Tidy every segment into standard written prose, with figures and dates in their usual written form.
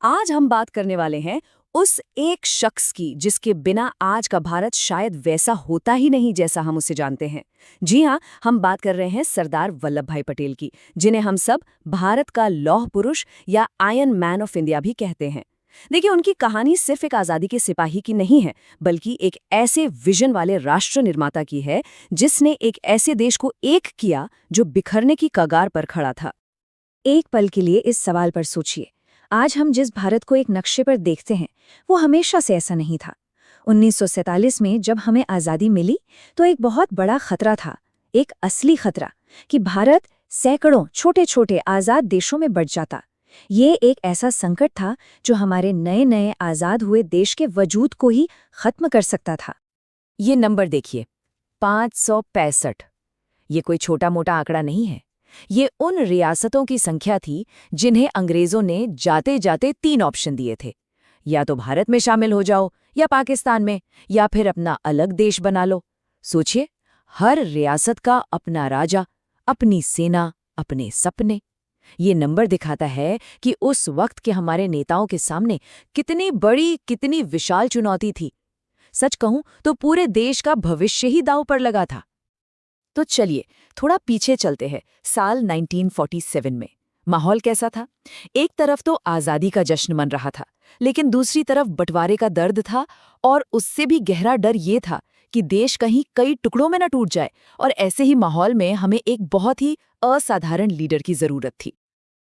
आज हम बात करने वाले हैं उस एक शख्स की जिसके बिना आज का भारत शायद वैसा होता ही नहीं जैसा हम उसे जानते हैं। जी हाँ, हम बात कर रहे हैं सरदार वल्लभ भाई पटेल की, जिन्हें हम सब भारत का लौह पुरुष या आयरन मैन ऑफ इंडिया भी कहते हैं। देखिए, उनकी कहानी सिर्फ एक आज़ादी के सिपाही की नहीं है, बल्कि एक ऐसे विजन वाले राष्ट्र निर्माता की है जिसने एक ऐसे देश को एक किया जो बिखरने की कगार पर खड़ा था। एक पल के लिए इस सवाल पर सोचिए। आज हम जिस भारत को एक नक्शे पर देखते हैं, वो हमेशा से ऐसा नहीं था। 1947 में जब हमें आज़ादी मिली, तो एक बहुत बड़ा खतरा था, एक असली खतरा, कि भारत सैकड़ों छोटे छोटे आज़ाद देशों में बढ़ जाता। ये एक ऐसा संकट था जो हमारे नए नए आज़ाद हुए देश के वजूद को ही खत्म कर सकता था। ये नंबर देखिए, 565। ये कोई छोटा मोटा आंकड़ा नहीं है। ये उन रियासतों की संख्या थी जिन्हें अंग्रेजों ने जाते जाते 3 ऑप्शन दिए थे। या तो भारत में शामिल हो जाओ, या पाकिस्तान में, या फिर अपना अलग देश बना लो। सोचिए, हर रियासत का अपना राजा, अपनी सेना, अपने सपने। ये नंबर दिखाता है कि उस वक्त के हमारे नेताओं के सामने कितनी बड़ी, कितनी विशाल चुनौती थी। सच कहूं तो पूरे देश का भविष्य ही दांव पर लगा था। तो चलिए थोड़ा पीछे चलते हैं, साल 1947 में। माहौल कैसा था? एक तरफ तो आज़ादी का जश्न मन रहा था, लेकिन दूसरी तरफ बंटवारे का दर्द था, और उससे भी गहरा डर ये था कि देश कहीं कई टुकड़ों में न टूट जाए। और ऐसे ही माहौल में हमें एक बहुत ही असाधारण लीडर की जरूरत थी।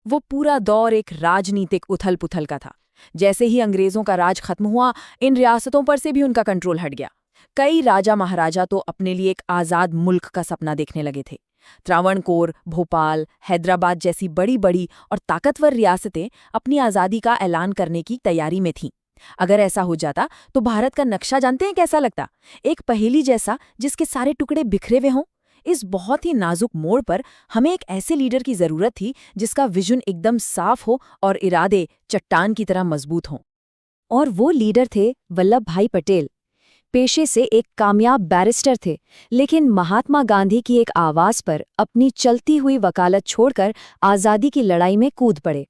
वो पूरा दौर एक राजनीतिक उथल-पुथल का था। जैसे ही अंग्रेजों का राज खत्म हुआ, इन रियासतों पर से भी उनका कंट्रोल हट गया। कई राजा महाराजा तो अपने लिए एक आज़ाद मुल्क का सपना देखने लगे थे। त्रावणकोर, भोपाल, हैदराबाद जैसी बड़ी-बड़ी और ताकतवर रियासतें अपनी आज़ादी का ऐलान करने की तैयारी में थीं। अगर ऐसा हो जाता तो भारत का नक्शा जानते हैं कैसा लगता? एक पहेली जैसा, जिसके सारे टुकड़े बिखरे हुए हों। इस बहुत ही नाजुक मोड़ पर हमें एक ऐसे लीडर की जरूरत थी जिसका विजन एकदम साफ हो और इरादे चट्टान की तरह मजबूत हों। और वो लीडर थे वल्लभ भाई पटेल। पेशे से एक कामयाब बैरिस्टर थे, लेकिन महात्मा गांधी की एक आवाज पर अपनी चलती हुई वकालत छोड़कर आज़ादी की लड़ाई में कूद पड़े।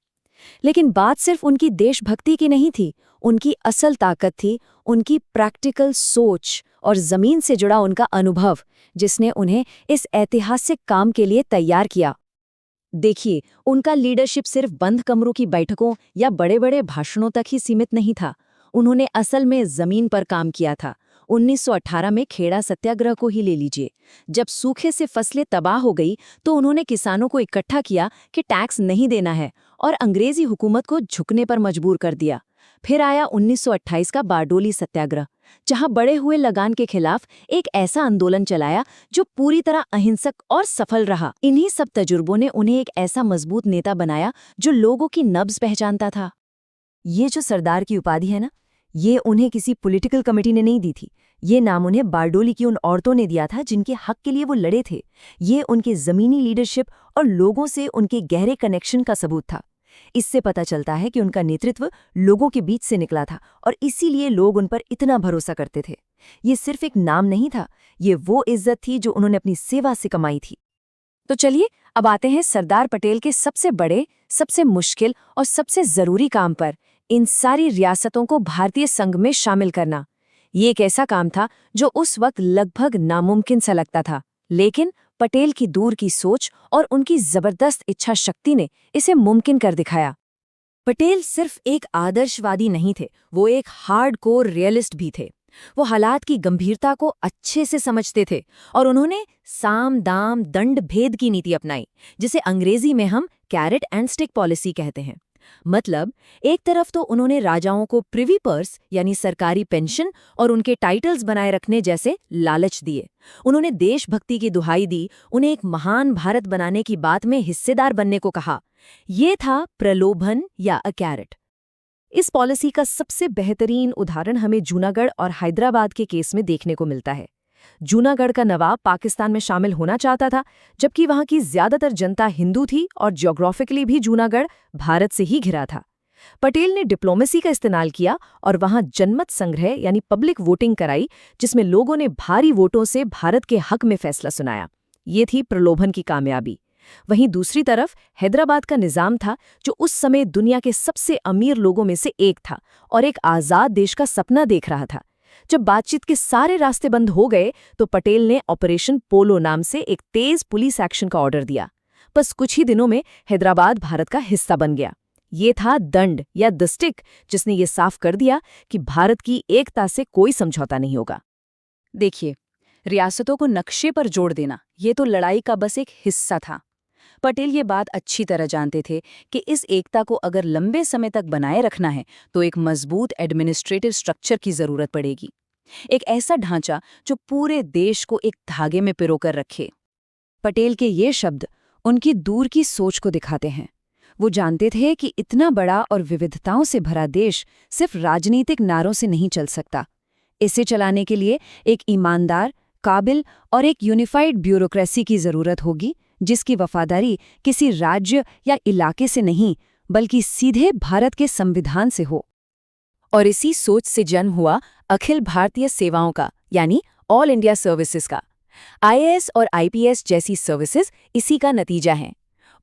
लेकिन बात सिर्फ उनकी देशभक्ति की नहीं थी, उनकी असल ताकत थी उनकी प्रैक्टिकल सोच और जमीन से जुड़ा उनका अनुभव, जिसने उन्हें इस ऐतिहासिक काम के लिए तैयार किया। देखिए, उनका लीडरशिप सिर्फ बंद कमरों की बैठकों या बड़े-बड़े भाषणों तक ही सीमित नहीं था। उन्होंने असल में जमीन पर काम किया था। 1918 में खेड़ा सत्याग्रह को ही ले लीजिए। जब सूखे से फसलें तबाह हो गई, तो उन्होंने किसानों को इकट्ठा किया कि टैक्स नहीं देना है, और अंग्रेजी हुकूमत को झुकने पर मजबूर कर दिया। फिर आया 1928 का बारडोली सत्याग्रह, जहां बढ़े हुए लगान के खिलाफ एक ऐसा आंदोलन चलाया जो पूरी तरह अहिंसक और सफल रहा। इन्हीं सब तजुर्बों ने उन्हें एक ऐसा मजबूत नेता बनाया जो लोगों की नब्ज पहचानता था। ये जो सरदार की उपाधि है ना, ये उन्हें किसी पॉलिटिकल कमेटी ने नहीं दी थी। ये नाम उन्हें बारडोली की उन औरतों ने दिया था जिनके हक के लिए वो लड़े थे। ये उनके ज़मीनी लीडरशिप और लोगों से उनके गहरे कनेक्शन का सबूत था। इससे पता चलता है कि उनका नेतृत्व लोगों के बीच से निकला था, और इसीलिए लोग उन पर इतना भरोसा करते थे। ये सिर्फ एक नाम नहीं था, ये वो इज्जत थी जो उन्होंने अपनी सेवा से कमाई थी। तो चलिए अब आते हैं सरदार पटेल के सबसे बड़े, सबसे मुश्किल और सबसे जरूरी काम पर, इन सारी रियासतों को भारतीय संघ में शामिल करना। ये एक ऐसा काम था जो उस वक्त लगभग नामुमकिन सा लगता था, लेकिन पटेल की दूर की सोच और उनकी जबरदस्त इच्छा शक्ति ने इसे मुमकिन कर दिखाया। पटेल सिर्फ एक आदर्शवादी नहीं थे, वो एक हार्डकोर रियलिस्ट भी थे। वो हालात की गंभीरता को अच्छे से समझते थे, और उन्होंने साम दाम दंड भेद की नीति अपनाई, जिसे अंग्रेजी में हम कैरेट एंड स्टिक पॉलिसी कहते हैं। मतलब, एक तरफ तो उन्होंने राजाओं को प्रिवी पर्स यानी सरकारी पेंशन और उनके टाइटल्स बनाए रखने जैसे लालच दिए। उन्होंने देशभक्ति की दुहाई दी, उन्हें एक महान भारत बनाने की बात में हिस्सेदार बनने को कहा। ये था प्रलोभन या अ कैरेट। इस पॉलिसी का सबसे बेहतरीन उदाहरण हमें जूनागढ़ और हैदराबाद के केस में देखने को मिलता है। जूनागढ़ का नवाब पाकिस्तान में शामिल होना चाहता था, जबकि वहां की ज्यादातर जनता हिंदू थी और ज्योग्राफिकली भी जूनागढ़ भारत से ही घिरा था। पटेल ने डिप्लोमेसी का इस्तेमाल किया और वहां जनमत संग्रह यानी पब्लिक वोटिंग कराई, जिसमें लोगों ने भारी वोटों से भारत के हक में फैसला सुनाया। ये थी प्रलोभन की कामयाबी। वहीं दूसरी तरफ हैदराबाद का निजाम था, जो उस समय दुनिया के सबसे अमीर लोगों में से एक था और एक आज़ाद देश का सपना देख रहा था। जब बातचीत के सारे रास्ते बंद हो गए तो पटेल ने ऑपरेशन पोलो नाम से एक तेज पुलिस एक्शन का ऑर्डर दिया। बस कुछ ही दिनों में हैदराबाद भारत का हिस्सा बन गया। ये था दंड या द स्टिक, जिसने ये साफ कर दिया कि भारत की एकता से कोई समझौता नहीं होगा। देखिए, रियासतों को नक्शे पर जोड़ देना ये तो लड़ाई का बस एक हिस्सा था। पटेल ये बात अच्छी तरह जानते थे कि इस एकता को अगर लंबे समय तक बनाए रखना है तो एक मजबूत एडमिनिस्ट्रेटिव स्ट्रक्चर की जरूरत पड़ेगी। एक ऐसा ढांचा जो पूरे देश को एक धागे में पिरोकर रखे। पटेल के ये शब्द उनकी दूर की सोच को दिखाते हैं। वो जानते थे कि इतना बड़ा और विविधताओं से भरा देश सिर्फ राजनीतिक नारों से नहीं चल सकता। इसे चलाने के लिए एक ईमानदार, काबिल और एक यूनिफाइड ब्यूरोक्रेसी की जरूरत होगी, जिसकी वफादारी किसी राज्य या इलाके से नहीं बल्कि सीधे भारत के संविधान से हो। और इसी सोच से जन्म हुआ अखिल भारतीय सेवाओं का, यानी ऑल इंडिया सर्विसेज का। आईएएस और आईपीएस जैसी सर्विसेज इसी का नतीजा हैं।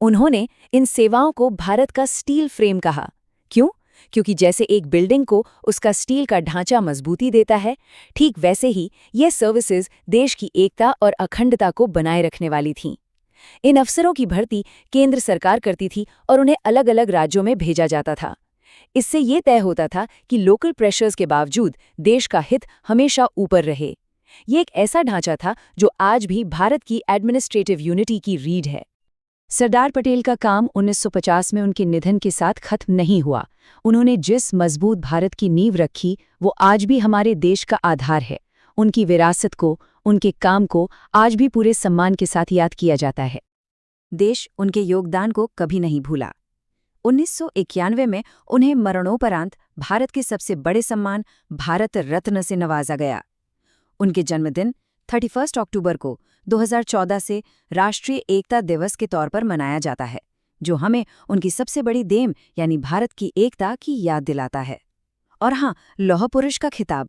उन्होंने इन सेवाओं को भारत का स्टील फ्रेम कहा। क्यों? क्योंकि जैसे एक बिल्डिंग को उसका स्टील का ढांचा मजबूती देता है, ठीक वैसे ही ये सर्विसेज देश की एकता और अखंडता को बनाए रखने वाली थीं। इन अफसरों की भर्ती केंद्र सरकार करती थी और उन्हें अलग अलग राज्यों में भेजा जाता था। इससे ये तय होता था कि लोकल प्रेशर्स के बावजूद देश का हित हमेशा ऊपर रहे। ये एक ऐसा ढांचा था जो आज भी भारत की एडमिनिस्ट्रेटिव यूनिटी की रीढ़ है। सरदार पटेल का काम 1950 में उनके निधन के साथ खत्म नहीं हुआ। उन्होंने जिस मजबूत भारत की नींव रखी वो आज भी हमारे देश का आधार है। उनकी विरासत को, उनके काम को आज भी पूरे सम्मान के साथ याद किया जाता है। देश उनके योगदान को कभी नहीं भूला। 1991 में उन्हें मरणोपरांत भारत के सबसे बड़े सम्मान भारत रत्न से नवाजा गया। उनके जन्मदिन 31 अक्टूबर को 2014 से राष्ट्रीय एकता दिवस के तौर पर मनाया जाता है, जो हमें उनकी सबसे बड़ी देन यानी भारत की एकता की याद दिलाता है। और हाँ, लौह पुरुष का खिताब,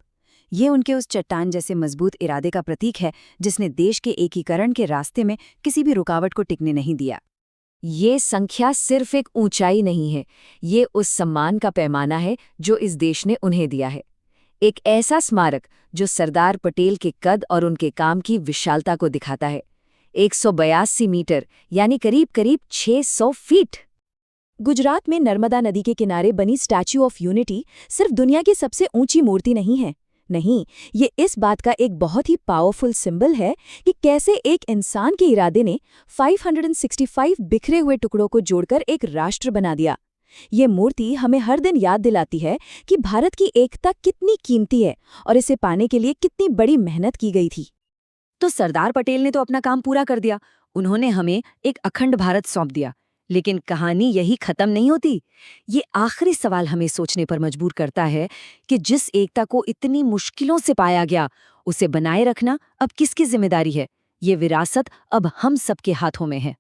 ये उनके उस चट्टान जैसे मजबूत इरादे का प्रतीक है जिसने देश के एकीकरण के रास्ते में किसी भी रुकावट को टिकने नहीं दिया। ये संख्या सिर्फ एक ऊंचाई नहीं है, ये उस सम्मान का पैमाना है जो इस देश ने उन्हें दिया है। एक ऐसा स्मारक जो सरदार पटेल के कद और उनके काम की विशालता को दिखाता है। 182 मीटर यानी करीब करीब 600 फीट। गुजरात में नर्मदा नदी के किनारे बनी स्टैच्यू ऑफ यूनिटी सिर्फ दुनिया की सबसे ऊंची मूर्ति नहीं है। नहीं, ये इस बात का एक बहुत ही पावरफुल सिंबल है कि कैसे एक इंसान के इरादे ने 565 बिखरे हुए टुकड़ों को जोड़कर एक राष्ट्र बना दिया। ये मूर्ति हमें हर दिन याद दिलाती है कि भारत की एकता कितनी कीमती है और इसे पाने के लिए कितनी बड़ी मेहनत की गई थी। तो सरदार पटेल ने तो अपना काम पूरा कर दिया, उन्होंने हमें एक अखंड भारत सौंप दिया। लेकिन कहानी यही खत्म नहीं होती। ये आखिरी सवाल हमें सोचने पर मजबूर करता है कि जिस एकता को इतनी मुश्किलों से पाया गया, उसे बनाए रखना अब किसकी जिम्मेदारी है? ये विरासत अब हम सबके हाथों में है।